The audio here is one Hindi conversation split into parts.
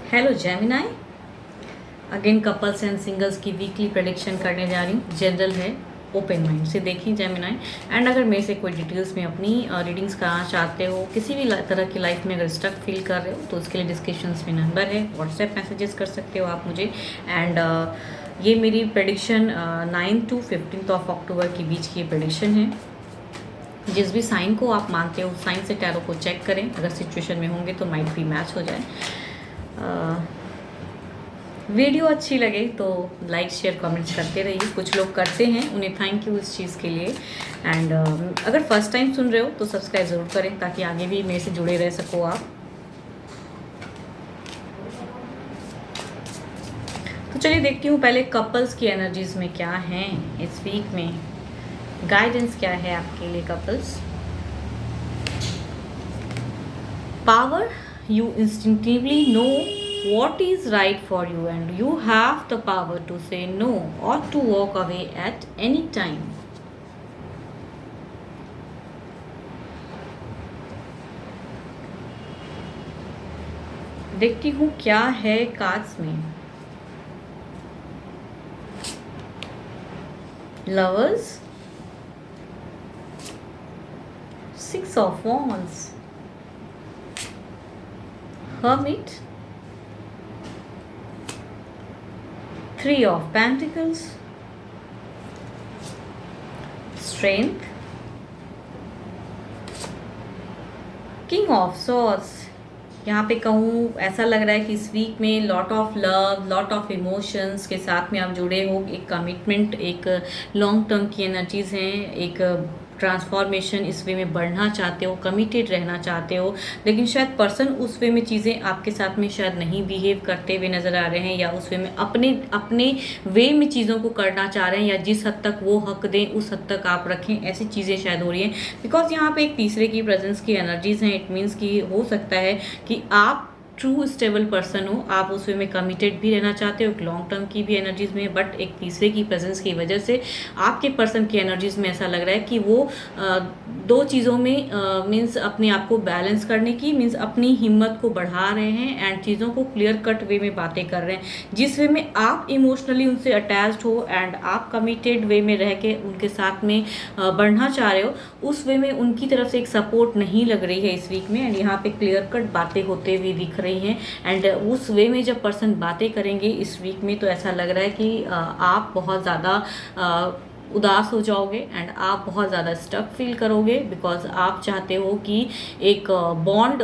Hello Gemini, again couples and singles की वीकली प्रेडिक्शन करने जा रही हूँ। जनरल है, ओपन माइंड से देखिए जेमिनाई। एंड अगर मेरे से कोई डिटेल्स में अपनी रीडिंग्स कराना चाहते हो, किसी भी तरह की लाइफ में अगर स्टक फील कर रहे हो तो उसके लिए डिस्क्रिप्शंस में नंबर है, व्हाट्सएप मैसेजेस कर सकते हो आप मुझे। एंड ये मेरी प्रेडिक्शन 9 to 15 ऑफ अक्टूबर के बीच की प्रेडिक्शन है। जिस भी साइन को आप मानते हो साइन से टैरो को चेक करें, अगर सिचुएशन में होंगे तो माइट भी मैच हो जाए। वीडियो अच्छी लगे तो लाइक शेयर कमेंट्स करते रहिए। कुछ लोग करते हैं, उन्हें थैंक यू इस चीज़ के लिए। एंड अगर फर्स्ट टाइम सुन रहे हो तो सब्सक्राइब ज़रूर करें ताकि आगे भी मेरे से जुड़े रह सको आप। तो चलिए देखती हूँ पहले कपल्स की एनर्जीज में क्या हैं इस वीक में, गाइडेंस क्या है आपके लिए couples. Power, you instinctively know what is right for you and you have the power to say no or to walk away at any time. देखती हूँ क्या है कार्ड्स में। Lovers, 6 of wands, hermit, 3 of pentacles, strength, king of swords। यहाँ पे कहूँ ऐसा लग रहा है कि इस वीक में lot of love, lot of emotions के साथ में आप जुड़े हो। एक कमिटमेंट, एक लॉन्ग टर्म की एनर्जीज हैं, एक ट्रांसफॉर्मेशन, इस वे में बढ़ना चाहते हो, कमिटेड रहना चाहते हो। लेकिन शायद पर्सन उस वे में चीज़ें आपके साथ में शायद नहीं बिहेव करते हुए नज़र आ रहे हैं, या उस वे में अपने अपने वे में चीज़ों को करना चाह रहे हैं, या जिस हद तक वो हक दें उस हद तक आप रखें, ऐसी चीज़ें शायद हो रही हैं। बिकॉज यहाँ पे एक तीसरे की प्रेजेंस की एनर्जीज हैं। इट मीन्स कि हो सकता है कि आप ट्रू स्टेबल पर्सन हो, आप उस वे में कमिटेड भी रहना चाहते हो, एक लॉन्ग टर्म की भी एनर्जीज में, बट एक तीसरे की प्रेजेंस की वजह से आपके पर्सन की एनर्जीज में ऐसा लग रहा है कि वो दो चीज़ों में मीन्स अपने आप को बैलेंस करने की, मीन्स अपनी हिम्मत को बढ़ा रहे हैं एंड चीज़ों को क्लियर कट वे में बातें कर रहे हैं। जिस वे में आप इमोशनली उनसे अटैच्ड हो एंड आप कमिटेड वे में रह के उनके साथ में बढ़ना चाह रहे हो, उस वे में उनकी तरफ से एक सपोर्ट नहीं लग रही है इस वीक में। एंड यहाँ पे क्लियर कट बातें होते हुए दिख रही हैं। एंड उस वे में जब पर्सन बातें करेंगे इस वीक में तो ऐसा लग रहा है कि आप बहुत ज़्यादा उदास हो जाओगे एंड आप बहुत ज़्यादा स्टक फील करोगे। बिकॉज आप चाहते हो कि एक बॉन्ड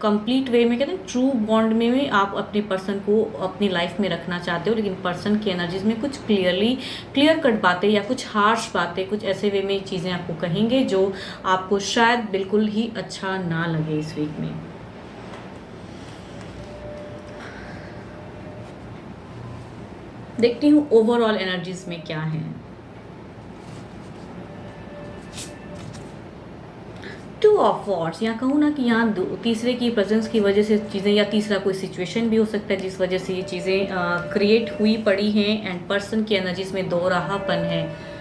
कंप्लीट वे में, कहते हैं ट्रू बॉन्ड में आप अपने पर्सन को अपनी लाइफ में रखना चाहते हो, लेकिन पर्सन की एनर्जीज में कुछ क्लियर कट बातें या कुछ हार्श बातें, कुछ ऐसे वे में चीज़ें आपको कहेंगे जो आपको शायद बिल्कुल ही अच्छा ना लगे इस वीक में। देखती हूँ ओवरऑल एनर्जीज में क्या है। 2 ऑफ वॉर्ड्स, यहाँ कहूँ ना कि यहाँ तीसरे की प्रेजेंस की वजह से चीज़ें, या तीसरा कोई सिचुएशन भी हो सकता है जिस वजह से ये चीज़ें क्रिएट हुई पड़ी हैं। एंड पर्सन की एनर्जीज में दो राहापन है,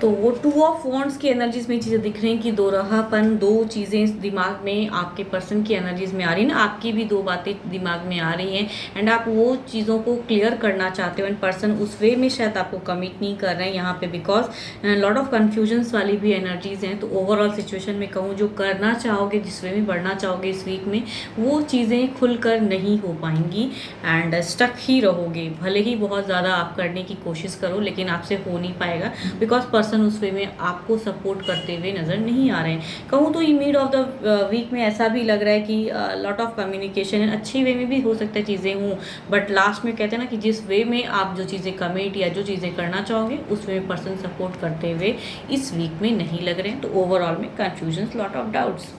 तो वो 2 ऑफ वॉन्ड्स की एनर्जीज में चीज़ें दिख रही हैं कि दो राहापन, दो चीज़ें दिमाग में आपके पर्सन की एनर्जीज में आ रही है ना, आपकी भी दो बातें दिमाग में आ रही हैं। एंड आप वो चीज़ों को क्लियर करना चाहते हो एंड पर्सन उस वे में शायद आपको कमिट नहीं कर रहे हैं यहाँ पे, बिकॉज लॉट ऑफ कन्फ्यूजन्स वाली भी एनर्जीज हैं। तो ओवरऑल सिचुएशन में कहूँ जो करना चाहोगे, जिस वे में बढ़ना चाहोगे इस वीक में, वो चीज़ें खुलकर नहीं हो पाएंगी एंड स्टक ही रहोगे। भले ही बहुत ज़्यादा आप करने की कोशिश करो लेकिन आपसे हो नहीं पाएगा, बिकॉज पर्सन उस वे में आपको सपोर्ट करते हुए नज़र नहीं आ रहे हैं। कहूँ तो ये मिड ऑफ द वीक में ऐसा भी लग रहा है कि लॉट ऑफ कम्युनिकेशन है, अच्छी वे में भी हो सकता है चीज़ें हों, बट लास्ट में कहते हैं ना कि जिस वे में आप जो चीज़ें कमिट या जो चीज़ें करना चाहोगे उस वे में पर्सन सपोर्ट करते हुए इस वीक में नहीं लग रहे हैं। तो ओवरऑल में कन्फ्यूजन, लॉट ऑफ डाउट्स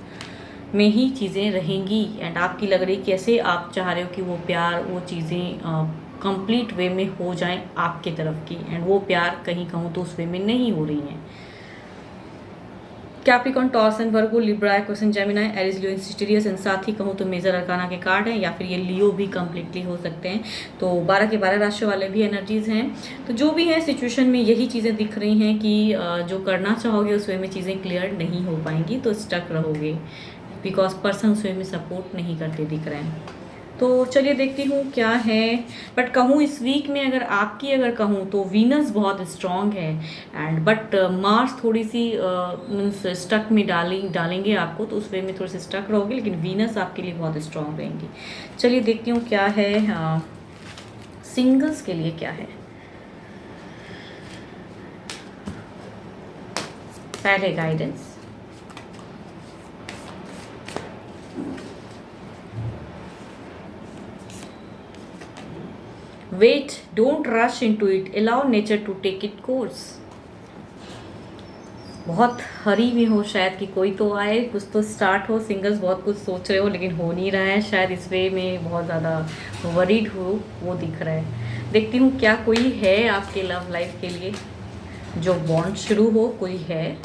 में ही चीज़ें रहेंगी। एंड आपकी लग रही कैसे आप चाह रहे हो कि वो प्यार, वो चीज़ें कंप्लीट वे में हो जाएं आपके तरफ की, एंड वो प्यार कहीं कहूँ तो उस वे में नहीं हो रही हैं। Capricorn, taurus and Virgo, Libra, Aquarius, Gemini, Aries, Leo, Sagittarius, and साथ ही कहूँ तो मेजर अरकाना के कार्ड हैं, या फिर ये लियो भी कम्प्लीटली हो सकते हैं। तो 12 के 12 राशि वाले भी एनर्जीज हैं। तो जो भी है सिचुएशन में यही चीज़ें दिख रही हैं कि जो करना चाहोगे उस वे में चीज़ें क्लियर नहीं हो पाएंगी, तो स्टक रहोगे। बिकॉज पर्सन उस वे में सपोर्ट नहीं करते दिख रहे हैं। तो चलिए देखती हूँ क्या है। बट कहूँ इस वीक में अगर कहूँ तो वीनस बहुत स्ट्रॉन्ग है एंड बट मार्स थोड़ी सी मीन्स स्टक में डालेंगे आपको, तो उस वे में थोड़ी सी स्टक रहोगे, लेकिन वीनस आपके लिए बहुत स्ट्रॉन्ग रहेंगी। चलिए देखती हूँ क्या है सिंगल्स के लिए क्या है। पहले guidance, wait, don't rush into it, allow nature to take it course. बहुत हरी में हो शायद कि कोई तो आए, कुछ तो स्टार्ट हो। सिंगल्स बहुत कुछ सोच रहे हो लेकिन हो नहीं रहा है, शायद इस वे में बहुत ज़्यादा वरीड हो, वो दिख रहा है। देखती हूँ क्या कोई है आपके लव लाइफ के लिए जो बॉन्ड शुरू हो, कोई है।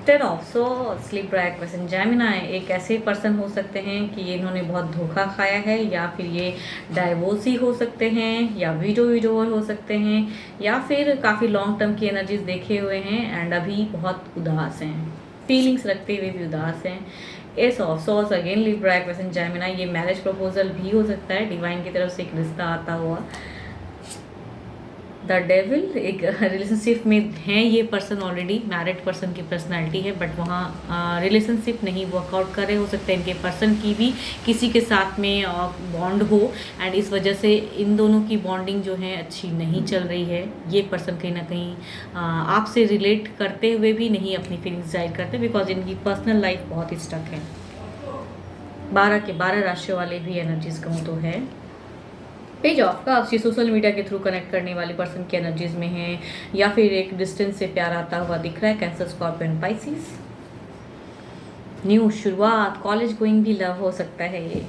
Ten of swords, Libra, Aquarius and Gemini. एक ऐसे पर्सन हो सकते हैं कि इन्होंने बहुत धोखा खाया है, या फिर ये डाइवोर्सी हो सकते हैं, या विडोवर हो सकते हैं, या फिर काफ़ी लॉन्ग टर्म की एनर्जीज देखे हुए हैं एंड अभी बहुत उदास हैं, फीलिंग्स रखते हुए भी उदास हैं। S of swords again Libra, Aquarius and Gemini. ये मैरिज प्रपोजल भी हो सकता है, डिवाइन की तरफ से एक रिश्ता आता हुआ। द डेविल, एक रिलेशनशिप में हैं ये पर्सन, ऑलरेडी मैरिड पर्सन की पर्सनालिटी है, बट वहाँ रिलेशनशिप नहीं वर्कआउट कर रहे। हो सकता है इनके पर्सन की भी किसी के साथ में बॉन्ड हो एंड इस वजह से इन दोनों की बॉन्डिंग जो है अच्छी नहीं चल रही है। ये पर्सन कहीं ना कहीं आपसे रिलेट करते हुए भी नहीं अपनी फीलिंग्स जाहिर करते, बिकॉज इनकी पर्सनल लाइफ बहुत ही स्टक है। 12 के 12 राशियों वाले भी एनर्जीज कहूँ तो है। पेज ऑफ कप्स, ये सोशल मीडिया के थ्रू कनेक्ट करने वाली पर्सन की एनर्जीज में है, या फिर एक डिस्टेंस से प्यार आता हुआ दिख रहा है। Cancer, Scorpio and Pisces. New शुरुआत, कॉलेज गोइंग भी लव हो सकता है ये।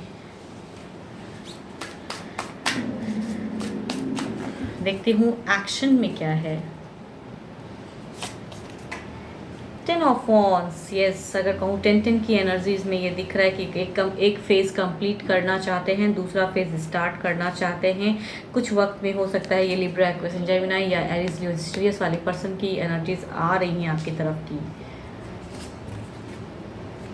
देखती हूँ एक्शन में क्या है। 10 ऑफ वॉन्ड्स, यस, अगर कहूँ 10 की एनर्जीज में ये दिख रहा है कि एक फेज़ कंप्लीट करना चाहते हैं, दूसरा फेज़ स्टार्ट करना चाहते हैं। कुछ वक्त में हो सकता है ये लिब्रा, एक्वेरियस एंड जेमिनी या एरीज, लियो, सेजिटेरियस वाले पर्सन की एनर्जीज आ रही हैं आपकी तरफ की।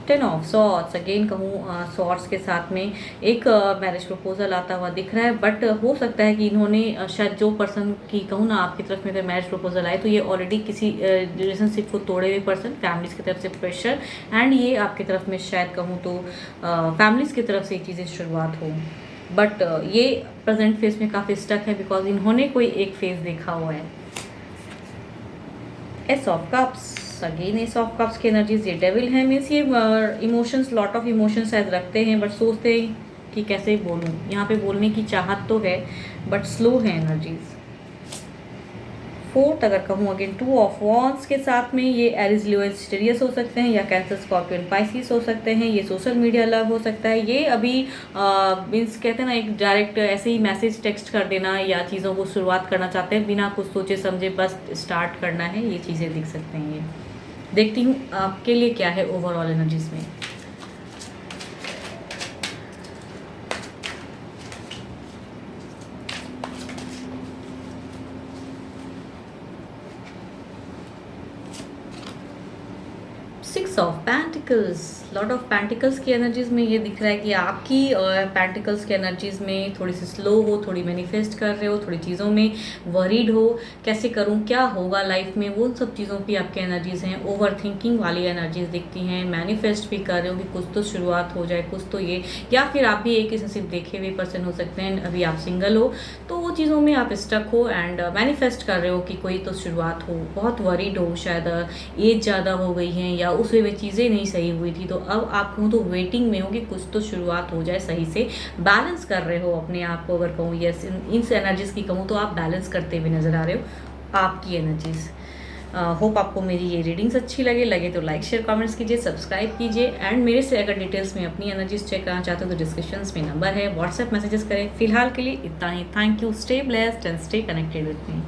10 ऑफ सॉर्ड्स, अगेन कहूँ सॉर्ड्स के साथ में एक मैरिज प्रपोजल आता हुआ दिख रहा है, बट हो सकता है कि इन्होंने शायद जो पर्सन की कहूँ ना आपकी तरफ में अगर मैरिज प्रपोजल आए तो ये ऑलरेडी किसी रिलेशनशिप को तोड़े हुए पर्सन, फैमिलीज की तरफ से प्रेशर एंड ये आपकी तरफ में शायद कहूँ तो फैमिलीज की तरफ से ये चीज़ें शुरुआत हो, बट ये प्रेजेंट फेज में काफ़ी स्टक है बिकॉज इन्होंने कोई एक फेज देखा हुआ है। S of cups, again S of cups की एनर्जीज, ये डेविल है, मीन्स ये इमोशंस, लॉट ऑफ इमोशंस शायद रखते हैं बट सोचते हैं कि कैसे बोलूँ। यहाँ पे बोलने की चाहत तो है बट स्लो है एनर्जीज। 4th अगर कहूँ अगेन 2 ऑफ वॉन्ड्स के साथ में ये एरीज, लियो, सेजिटेरियस हो सकते हैं या कैंसर, स्कॉर्पियो एंड पाइसिस हो सकते हैं। ये सोशल मीडिया लव हो सकता है। ये अभी मीन्स कहते हैं ना एक डायरेक्ट ऐसे ही मैसेज टेक्स्ट कर देना या चीज़ों को शुरुआत करना चाहते हैं बिना कुछ सोचे समझे, बस स्टार्ट करना है, ये चीज़ें दिख सकते हैं। ये देखती हूँ आपके लिए क्या है ओवरऑल एनर्जीज में। Six of pentacles, Lord of pentacles की एनर्जीज में ये दिख रहा है कि आपकी पेंटिकल्स की एनर्जीज में थोड़ी सी स्लो हो, थोड़ी मैनिफेस्ट कर रहे हो, थोड़ी चीज़ों में वरीड हो, कैसे करूं, क्या होगा लाइफ में, वो सब चीज़ों की आपकी एनर्जीज हैं। ओवर थिंकिंग वाली एनर्जीज दिखती हैं। मैनिफेस्ट भी कर रहे हो कि कुछ तो शुरुआत हो जाए, कुछ तो ये, या फिर आप भी एक रिलेशनशिप देखे हुए पर्सन हो सकते हैं, अभी आप सिंगल हो तो वो चीज़ों में आप स्टक हो एंड मैनिफेस्ट कर रहे हो कि कोई तो शुरुआत हो। बहुत वरीड हो, शायद एज ज़्यादा हो गई है या उस वे में चीज़ें नहीं सही हुई थी, तो अब आप कहूँ तो वेटिंग में हो कि कुछ तो शुरुआत हो जाए सही से। बैलेंस कर रहे हो अपने आप को, अगर कहूँ यस इन एनर्जीज़ की कहूँ तो आप बैलेंस करते हुए नज़र आ रहे हो आपकी एनर्जीज़। होप आपको मेरी ये रीडिंग्स अच्छी लगे तो लाइक शेयर कमेंट्स कीजिए, सब्सक्राइब कीजिए एंड मेरे से अगर डिटेल्स में अपनी एनर्जीज चेक करना चाहते हो तो डिस्क्रिप्शंस में नंबर है, व्हाट्सएप मैसेजेस करें। फिलहाल के लिए इतना ही। Thank you, stay blessed and stay connected with me.